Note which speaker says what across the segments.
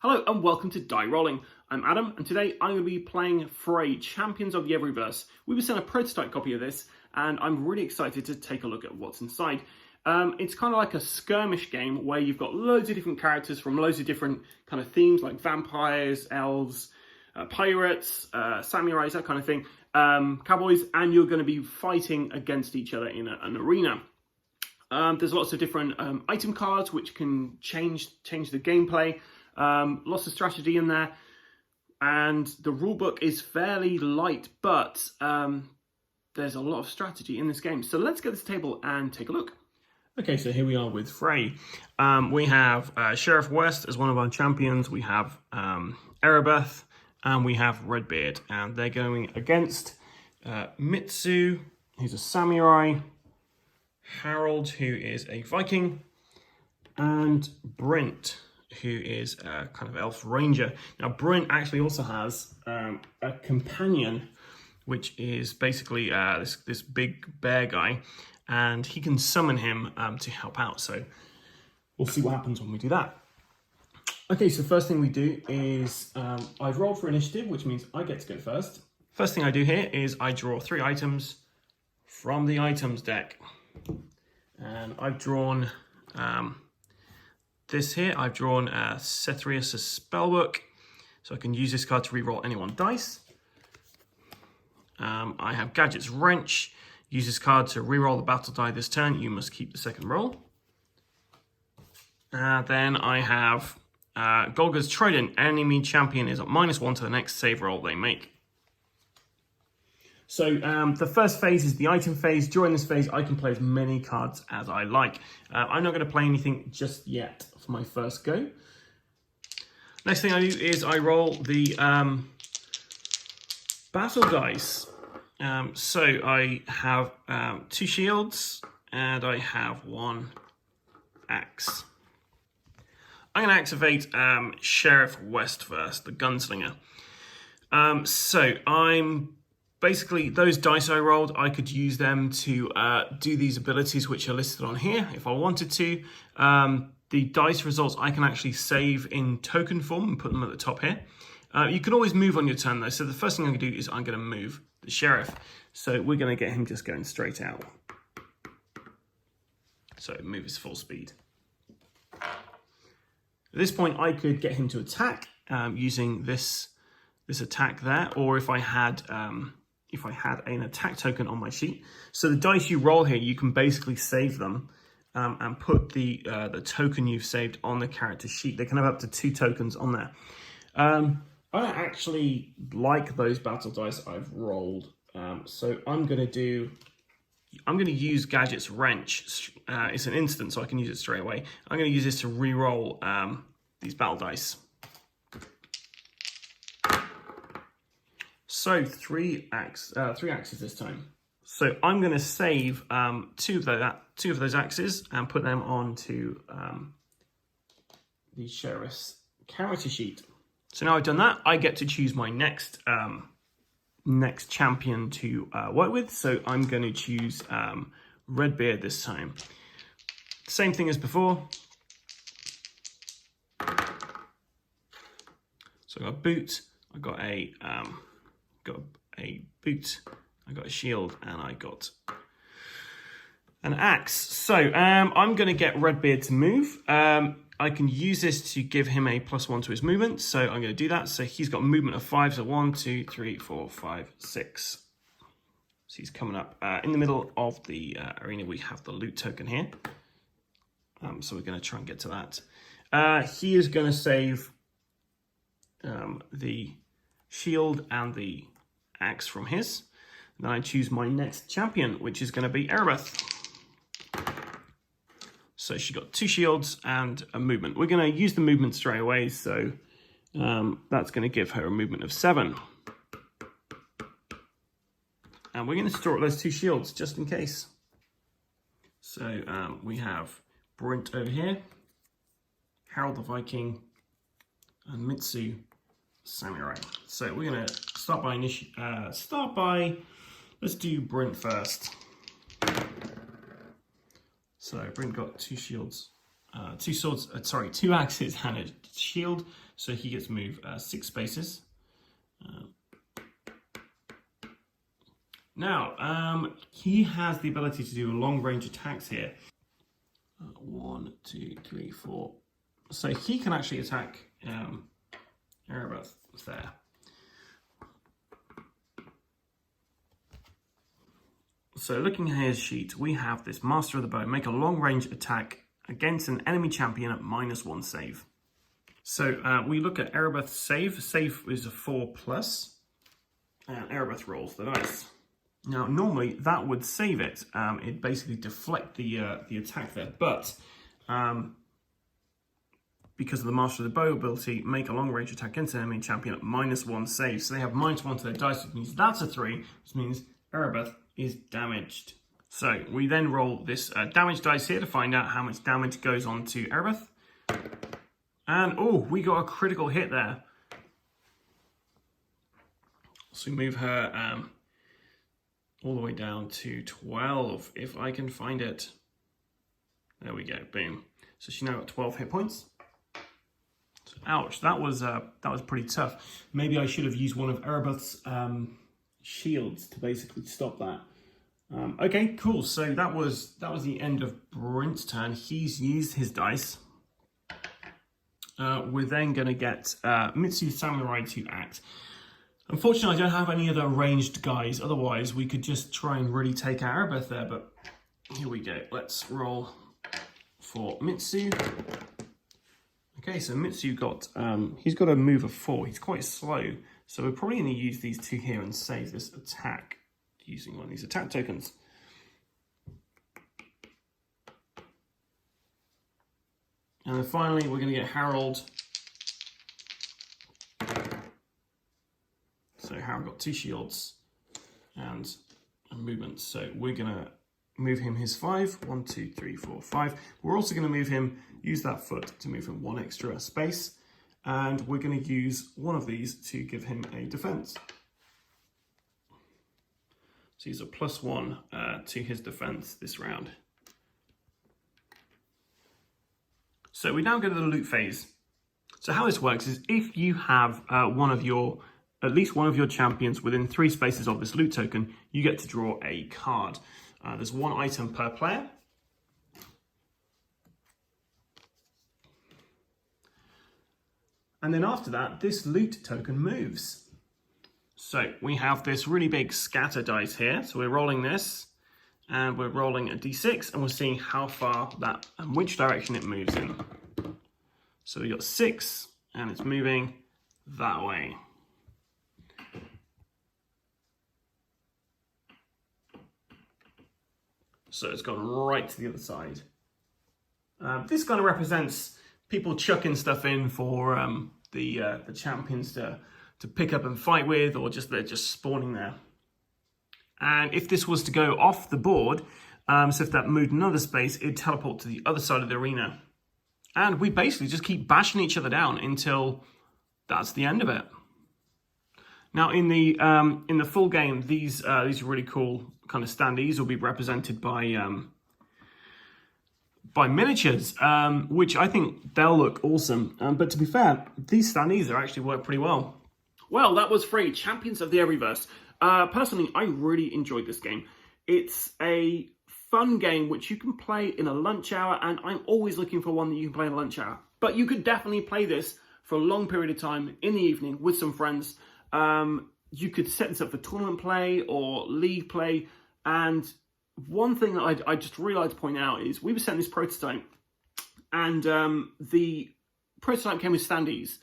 Speaker 1: Hello and welcome to Die Rollin. I'm Adam and today I'm going to be playing Fray, Champions of the Everyverse. We were sent a prototype copy of this and I'm really excited to take a look at what's inside. It's kind of like a skirmish game where you've got loads of different characters from loads of different kind of themes like vampires, elves, pirates, samurais, that kind of thing, cowboys, and you're going to be fighting against each other in an arena. There's lots of different item cards which can change the gameplay. Lots of strategy in there, and the rulebook is fairly light, but there's a lot of strategy in this game. So let's get to the table and take a look. Okay, so here we are with Fray. We have Sheriff West as one of our champions. We have Erebeth, and we have Redbeard, and they're going against Mitsu, who's a samurai, Harold, who is a Viking, and Brent, who is a kind of elf ranger. Now, Brent actually also has a companion, which is basically this big bear guy, and he can summon him to help out. So we'll see what happens when we do that. Okay, so first thing we do is I've rolled for initiative, which means I get to go first. First thing I do here is I draw 3 items from the items deck. And I've drawn this here. I've drawn Cethrius' Spellbook, so I can use this card to reroll any one dice. I have Gadget's Wrench. Use this card to reroll the battle die this turn. You must keep the second roll. Then I have Golga's Trident. Enemy champion is at -1 to the next save roll they make. So the first phase is the item phase. During this phase, I can play as many cards as I like. I'm not going to play anything just yet for my first go. Next thing I do is I roll the battle dice. So I have 2 shields and I have 1 axe. I'm going to activate Sheriff West first, the gunslinger. Basically, those dice I rolled, I could use them to do these abilities which are listed on here if I wanted to. The dice results I can actually save in token form and put them at the top here. You can always move on your turn though, so the first thing I'm going to do is I'm going to move the sheriff. So we're going to get him just going straight out. So move his full speed. At this point, I could get him to attack using this attack there, or if I had an attack token on my sheet. So the dice you roll here, you can basically save them and put the token you've saved on the character sheet. They can have up to 2 tokens on there. I don't actually like those battle dice I've rolled, so I'm going to use Gadget's Wrench. It's an instant, so I can use it straight away. I'm going to use this to re-roll these battle dice. So 3 axes this time. So I'm going to save 2 of those axes and put them onto the sheriff's character sheet. So now I've done that, I get to choose my next champion to work with. So I'm going to choose Redbeard this time. Same thing as before. So I got a boot. I got a boot, I got a shield, and I got an axe. So I'm going to get Redbeard to move. I can use this to give him a +1 to his movement, so I'm going to do that. So he's got movement of 5, so 1, 2, 3, 4, 5, 6. So he's coming up. In the middle of the arena, we have the loot token here. So we're going to try and get to that. He is going to save the shield and the axe from his. Then I choose my next champion, which is going to be Erebeth. So she got 2 shields and a movement. We're going to use the movement straight away, so that's going to give her a movement of 7. And we're going to store up those 2 shields just in case. So we have Brent over here, Harold the Viking, and Mitsu Samurai. So we're going to start by let's do Brent first. So Brent got 2 shields two swords, two axes and a shield, so he gets to move 6 spaces. Now, he has the ability to do long range attacks here. 1, 2, 3, 4. So he can actually attack Erebeth there. So looking at his sheet, we have this Master of the Bow. Make a long range attack against an enemy champion at -1 save. So we look at Erebeth's save. Save is a 4+, and Erebeth rolls the dice. Now, normally that would save it. It'd basically deflect the attack there, but because of the Master of the Bow ability, make a long range attack against an enemy champion at -1 save. So they have -1 to their dice, which means that's a 3, which means Erebeth is damaged. So we then roll this damage dice here to find out how much damage goes on to Erebeth. And oh, we got a critical hit there. So we move her all the way down to 12, if I can find it. There we go, boom. So she now got 12 hit points. So, ouch, that was pretty tough. Maybe I should have used one of Erebeth's shields to basically stop that. Okay, cool. So that was the end of Brent's turn. He's used his dice. We're then going to get Mitsu Samurai to act. Unfortunately, I don't have any other ranged guys. Otherwise, we could just try and really take out Erebeth there. But here we go. Let's roll for Mitsu. Okay, so Mitsu got he's got a move of 4. He's quite slow, so we're probably going to use these 2 here and save this attack using one of these attack tokens. And then finally, we're going to get Harold. So Harold got 2 shields and a movement. So we're going to move him his 5. 1, 2, 3, 4, 5. We're also going to move him, use that foot to move him 1 extra space. And we're going to use one of these to give him a defense. So he's a +1 to his defense this round. So we now go to the loot phase. So how this works is if you have at least one of your champions within 3 spaces of this loot token, you get to draw a card. There's 1 item per player. And then after that, this loot token moves. So we have this really big scatter dice here. So we're rolling this, and we're rolling a d6, and we're seeing how far that and which direction it moves in. So we got 6, and it's moving that way. So it's gone right to the other side. This kind of represents people chucking stuff in for the champions to pick up and fight with, or they're just spawning there. And if this was to go off the board, so if that moved another space, it'd teleport to the other side of the arena. And we basically just keep bashing each other down until that's the end of it. Now in the full game, these really cool kind of standees will be represented by miniatures, which I think they'll look awesome. But to be fair, these standees actually work pretty well. Well, that was Fray, Champions of the Everyverse. Personally, I really enjoyed this game. It's a fun game which you can play in a lunch hour, and I'm always looking for one that you can play in a lunch hour. But you could definitely play this for a long period of time in the evening with some friends. You could set this up for tournament play or league play. And one thing that I just really like to point out is we were sent this prototype, and the prototype came with standees.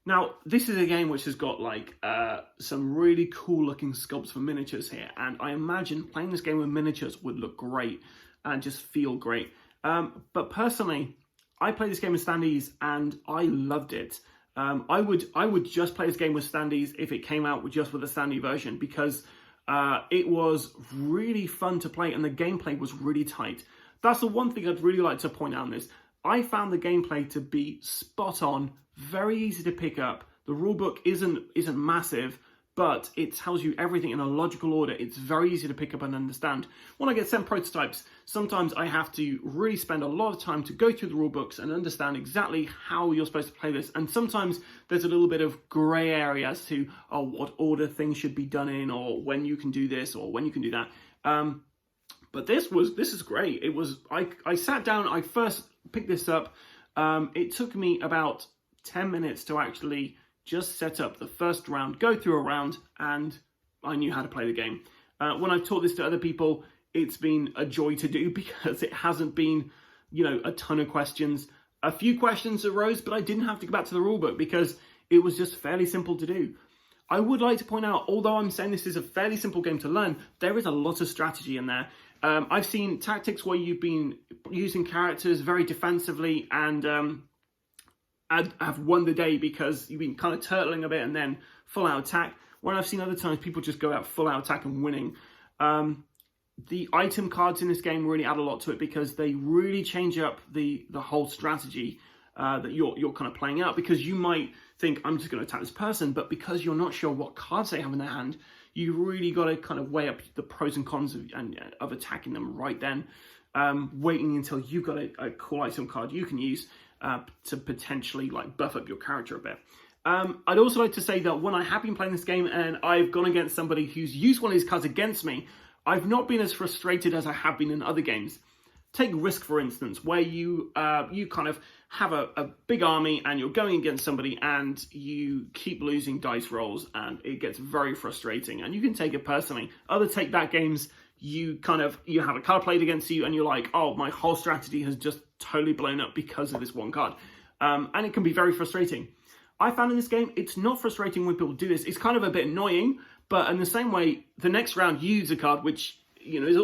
Speaker 1: Now, this is a game which has got like some really cool looking sculpts for miniatures here. And I imagine playing this game with miniatures would look great and just feel great. But personally, I played this game with standees and I loved it. I would just play this game with standees if it came out just with a standee version, because it was really fun to play and the gameplay was really tight. That's the one thing I'd really like to point out in this. I found the gameplay to be spot on, very easy to pick up. The rulebook isn't massive, but it tells you everything in a logical order. It's very easy to pick up and understand. When I get sent prototypes, sometimes I have to really spend a lot of time to go through the rule books and understand exactly how you're supposed to play this. And sometimes there's a little bit of grey area as to what order things should be done in, or when you can do this or when you can do that. But this is great. I sat down, I first picked this up. It took me about 10 minutes to actually just set up the first round, go through a round, and I knew how to play the game. When I've taught this to other people, it's been a joy to do because it hasn't been, a ton of questions. A few questions arose, but I didn't have to go back to the rulebook because it was just fairly simple to do. I would like to point out, although I'm saying this is a fairly simple game to learn, there is a lot of strategy in there. I've seen tactics where you've been using characters very defensively and have won the day because you've been kind of turtling a bit and then full out attack. When I've seen other times people just go out full out attack and winning. The item cards in this game really add a lot to it because they really change up the whole strategy that you're kind of playing out, because you might think, I'm just going to attack this person, but because you're not sure what cards they have in their hand, you really got to kind of weigh up the pros and cons of attacking them right then, waiting until you've got a cool item card you can use to potentially buff up your character a bit. I'd also like to say that when I have been playing this game and I've gone against somebody who's used one of these cards against me, I've not been as frustrated as I have been in other games. Take Risk, for instance, where you kind of have a big army and you're going against somebody and you keep losing dice rolls and it gets very frustrating and you can take it personally. Other Take That games, you have a card played against you and you're like, oh, my whole strategy has just totally blown up because of this one card. And it can be very frustrating. I found in this game, it's not frustrating when people do this. It's kind of a bit annoying, but in the same way, the next round you use a card, which is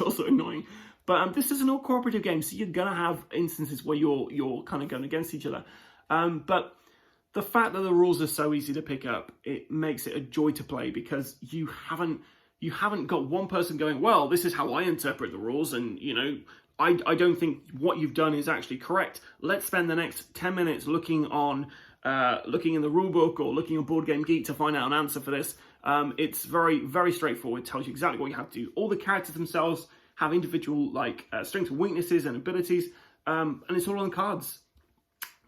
Speaker 1: also annoying. But this is an all-cooperative game, so you're going to have instances where you're kind of going against each other. But the fact that the rules are so easy to pick up, it makes it a joy to play because you haven't got one person going, well, this is how I interpret the rules, and, I don't think what you've done is actually correct. Let's spend the next 10 minutes looking in the rulebook or looking on Board Game Geek to find out an answer for this. It's very, very straightforward. It tells you exactly what you have to do. All the characters themselves have individual strengths and weaknesses and abilities, and it's all on the cards.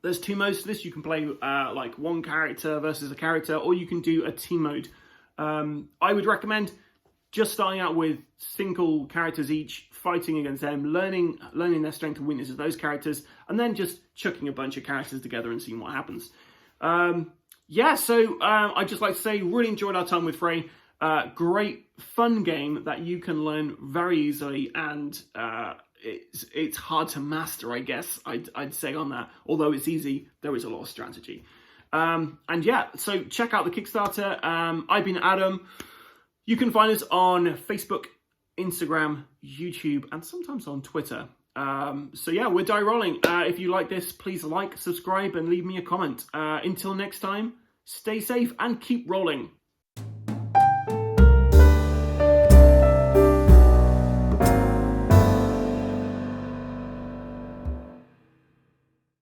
Speaker 1: There's two modes to this. You can play one character versus a character, or you can do a team mode. I would recommend just starting out with single characters each, fighting against them, learning their strengths and weaknesses of those characters, and then just chucking a bunch of characters together and seeing what happens. So I'd just like to say, really enjoyed our time with Fray. Great, fun game that you can learn very easily, and it's hard to master, I guess, I'd say on that. Although it's easy, there is a lot of strategy. So check out the Kickstarter. I've been Adam. You can find us on Facebook, Instagram, YouTube, and sometimes on Twitter. We're Die Rollin. If you like this, please like, subscribe, and leave me a comment. Until next time, stay safe and keep rolling.